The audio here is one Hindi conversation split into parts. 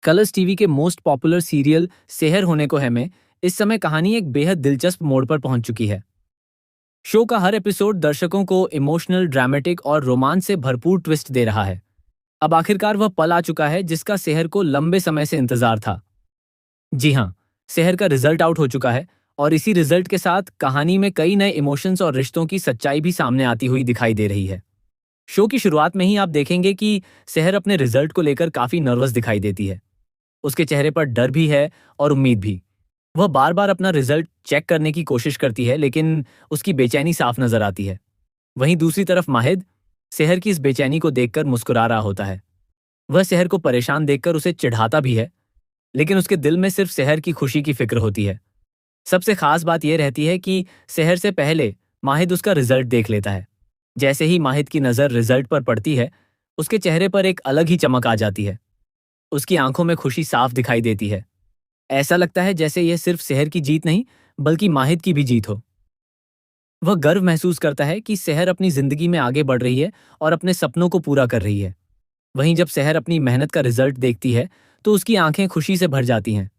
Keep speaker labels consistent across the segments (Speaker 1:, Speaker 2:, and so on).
Speaker 1: कलर्स टीवी के मोस्ट पॉपुलर सीरियल सेहर होने को है में इस समय कहानी एक बेहद दिलचस्प मोड़ पर पहुंच चुकी है। शो का हर एपिसोड दर्शकों को इमोशनल, ड्रामेटिक और रोमांच से भरपूर ट्विस्ट दे रहा है। अब आखिरकार वह पल आ चुका है जिसका सेहर को लंबे समय से इंतजार था। जी हाँ, सेहर का रिजल्ट आउट हो चुका है और इसी रिजल्ट के साथ कहानी में कई नए इमोशंस और रिश्तों की सच्चाई भी सामने आती हुई दिखाई दे रही है। शो की शुरुआत में ही आप देखेंगे कि सेहर अपने रिजल्ट को लेकर काफी नर्वस दिखाई देती है। उसके चेहरे पर डर भी है और उम्मीद भी। वह बार-बार अपना रिजल्ट चेक करने की कोशिश करती है, लेकिन उसकी बेचैनी साफ नजर आती है। वहीं दूसरी तरफ माहिद सेहर की इस बेचैनी को देखकर मुस्कुरा रहा होता है। वह सेहर को परेशान देखकर उसे चिढ़ाता भी है, लेकिन उसके दिल में सिर्फ सेहर की खुशी की फिक्र होती है। सबसे खास बात यह रहती है कि सेहर से पहले माहिद उसका रिजल्ट देख लेता है। जैसे ही माहिद की नज़र रिजल्ट पर पड़ती है, उसके चेहरे पर एक अलग ही चमक आ जाती है। उसकी आंखों में खुशी साफ दिखाई देती है। ऐसा लगता है जैसे यह सिर्फ सेहर की जीत नहीं, बल्कि माहिद की भी जीत हो। वह गर्व महसूस करता है कि सेहर अपनी जिंदगी में आगे बढ़ रही है और अपने सपनों को पूरा कर रही है। वहीं जब सेहर अपनी मेहनत का रिजल्ट देखती है, तो उसकी आंखें खुशी से भर जाती हैं।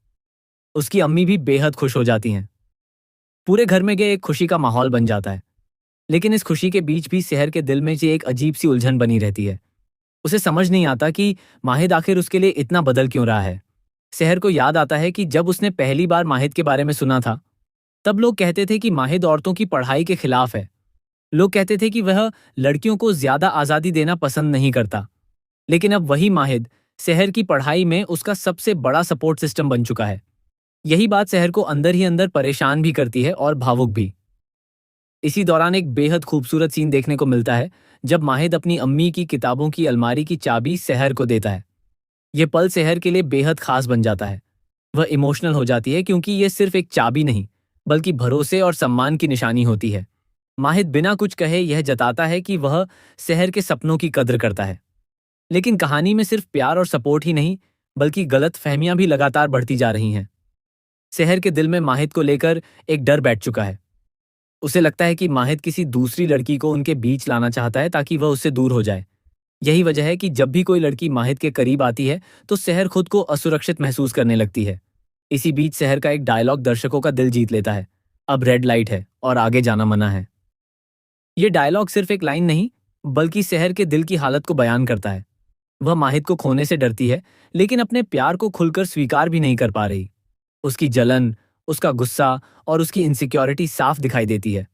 Speaker 1: उसकी अम्मी भी बेहद खुश हो जाती हैं। पूरे घर में एक खुशी का माहौल बन जाता है। लेकिन इस खुशी के बीच भी सेहर के दिल में एक अजीब सी उलझन बनी रहती है। उसे समझ नहीं आता कि माहिद आखिर उसके लिए इतना बदल क्यों रहा है। सेहर को याद आता है कि जब उसने पहली बार माहिद के बारे में सुना था, तब लोग कहते थे कि माहिद औरतों की पढ़ाई के खिलाफ है। लोग कहते थे कि वह लड़कियों को ज्यादा आजादी देना पसंद नहीं करता। लेकिन अब वही माहिद सेहर की पढ़ाई में उसका सबसे बड़ा सपोर्ट सिस्टम बन चुका है। यही बात सेहर को अंदर ही अंदर परेशान भी करती है और भावुक भी। इसी दौरान एक बेहद खूबसूरत सीन देखने को मिलता है, जब माहिद अपनी अम्मी की किताबों की अलमारी की चाबी सेहर को देता है। यह पल सेहर के लिए बेहद खास बन जाता है। वह इमोशनल हो जाती है क्योंकि यह सिर्फ एक चाबी नहीं, बल्कि भरोसे और सम्मान की निशानी होती है। माहिद बिना कुछ कहे यह जताता है कि वह सेहर के सपनों की कद्र करता है। लेकिन कहानी में सिर्फ प्यार और सपोर्ट ही नहीं, बल्कि गलत फहमियां भी लगातार बढ़ती जा रही हैं। सेहर के दिल में माहिद को लेकर एक डर बैठ चुका है। उसे लगता है कि माहिद किसी दूसरी लड़की को उनके बीच लाना चाहता है ताकि वह उससे दूर हो जाए। यही वजह है कि जब भी कोई लड़की माहिद के करीब आती है, तो सेहर खुद को असुरक्षित महसूस करने लगती है। इसी बीच सेहर का एक डायलॉग दर्शकों का दिल जीत लेता है। अब रेड लाइट है और आगे जाना मना है। ये डायलॉग सिर्फ एक लाइन नहीं, बल्कि सेहर के दिल की हालत को बयान करता है। वह माहिद को खोने से डरती है, लेकिन अपने प्यार को खुलकर स्वीकार भी नहीं कर पा रही। उसकी जलन, उसका गुस्सा और उसकी इनसिक्योरिटी साफ दिखाई देती है।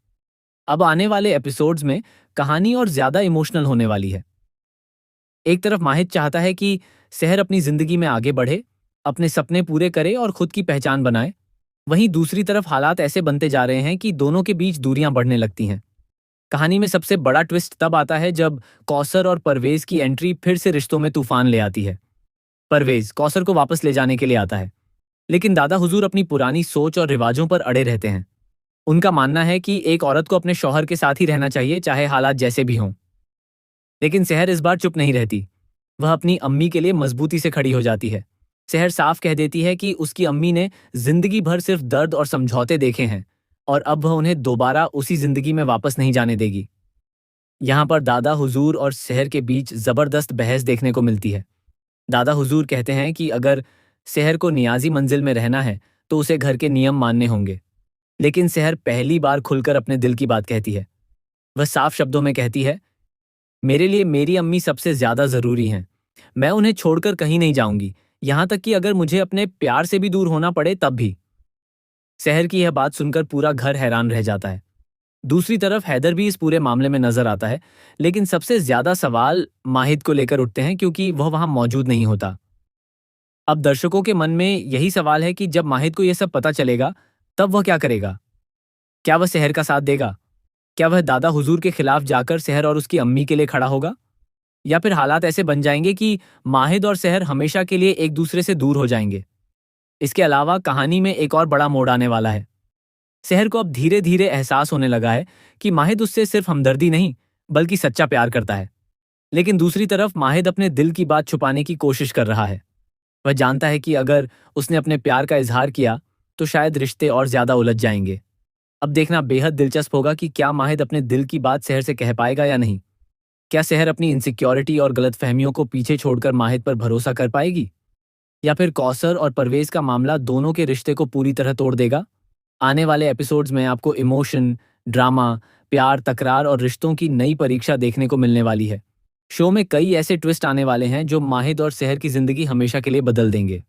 Speaker 1: अब आने वाले एपिसोड्स में कहानी और ज्यादा इमोशनल होने वाली है। एक तरफ माहिद चाहता है कि सेहर अपनी जिंदगी में आगे बढ़े, अपने सपने पूरे करे और खुद की पहचान बनाए। वहीं दूसरी तरफ हालात ऐसे बनते जा रहे हैं कि दोनों के बीच दूरियां बढ़ने लगती हैं। कहानी में सबसे बड़ा ट्विस्ट तब आता है जब कौसर और परवेज की एंट्री फिर से रिश्तों में तूफान ले आती है। परवेज कौसर को वापस ले जाने के लिए आता है, लेकिन दादा हुजूर अपनी पुरानी सोच और रिवाजों पर अड़े रहते हैं। उनका मानना है कि एक औरत को अपने शौहर के साथ ही रहना चाहिए, चाहे हालात जैसे भी हों। लेकिन सेहर इस बार चुप नहीं रहती। वह अपनी अम्मी के लिए मजबूती से खड़ी हो जाती है। सेहर साफ कह देती है कि उसकी अम्मी ने जिंदगी भर सिर्फ दर्द और समझौते देखे हैं, और अब वह उन्हें दोबारा उसी जिंदगी में वापस नहीं जाने देगी। यहाँ पर दादा हुजूर और सेहर के बीच जबरदस्त बहस देखने को मिलती है। दादा हुजूर कहते हैं कि अगर सेहर को नियाजी मंजिल में रहना है, तो उसे घर के नियम मानने होंगे। लेकिन सेहर पहली बार खुलकर अपने दिल की बात कहती है। वह साफ शब्दों में कहती है, मेरे लिए मेरी अम्मी सबसे ज्यादा जरूरी हैं। मैं उन्हें छोड़कर कहीं नहीं जाऊंगी, यहां तक कि अगर मुझे अपने प्यार से भी दूर होना पड़े तब भी। सेहर की यह बात सुनकर पूरा घर हैरान रह जाता है। दूसरी तरफ हैदर भी इस पूरे मामले में नजर आता है, लेकिन सबसे ज्यादा सवाल माहिद को लेकर उठते हैं क्योंकि वह वहां मौजूद नहीं होता। अब दर्शकों के मन में यही सवाल है कि जब माहिद को यह सब पता चलेगा, तब वह क्या करेगा? क्या वह सेहर का साथ देगा? क्या वह दादा हुजूर के खिलाफ जाकर सेहर और उसकी अम्मी के लिए खड़ा होगा? या फिर हालात ऐसे बन जाएंगे कि माहिद और सेहर हमेशा के लिए एक दूसरे से दूर हो जाएंगे? इसके अलावा कहानी में एक और बड़ा मोड़ आने वाला है। सेहर को अब धीरे धीरे एहसास होने लगा है कि माहिद उससे सिर्फ हमदर्दी नहीं, बल्कि सच्चा प्यार करता है। लेकिन दूसरी तरफ माहिद अपने दिल की बात छुपाने की कोशिश कर रहा है। वह जानता है कि अगर उसने अपने प्यार का इजहार किया, तो शायद रिश्ते और ज्यादा उलझ जाएंगे। अब देखना बेहद दिलचस्प होगा कि क्या माहिद अपने दिल की बात सेहर से कह पाएगा या नहीं। क्या सेहर अपनी इनसिक्योरिटी और गलतफहमियों को पीछे छोड़कर माहिद पर भरोसा कर पाएगी? या फिर कौसर और परवेज का मामला दोनों के रिश्ते को पूरी तरह तोड़ देगा? आने वाले एपिसोड्स में आपको इमोशन, ड्रामा, प्यार, तकरार और रिश्तों की नई परीक्षा देखने को मिलने वाली है। शो में कई ऐसे ट्विस्ट आने वाले हैं जो माहिद और सेहर की जिंदगी हमेशा के लिए बदल देंगे।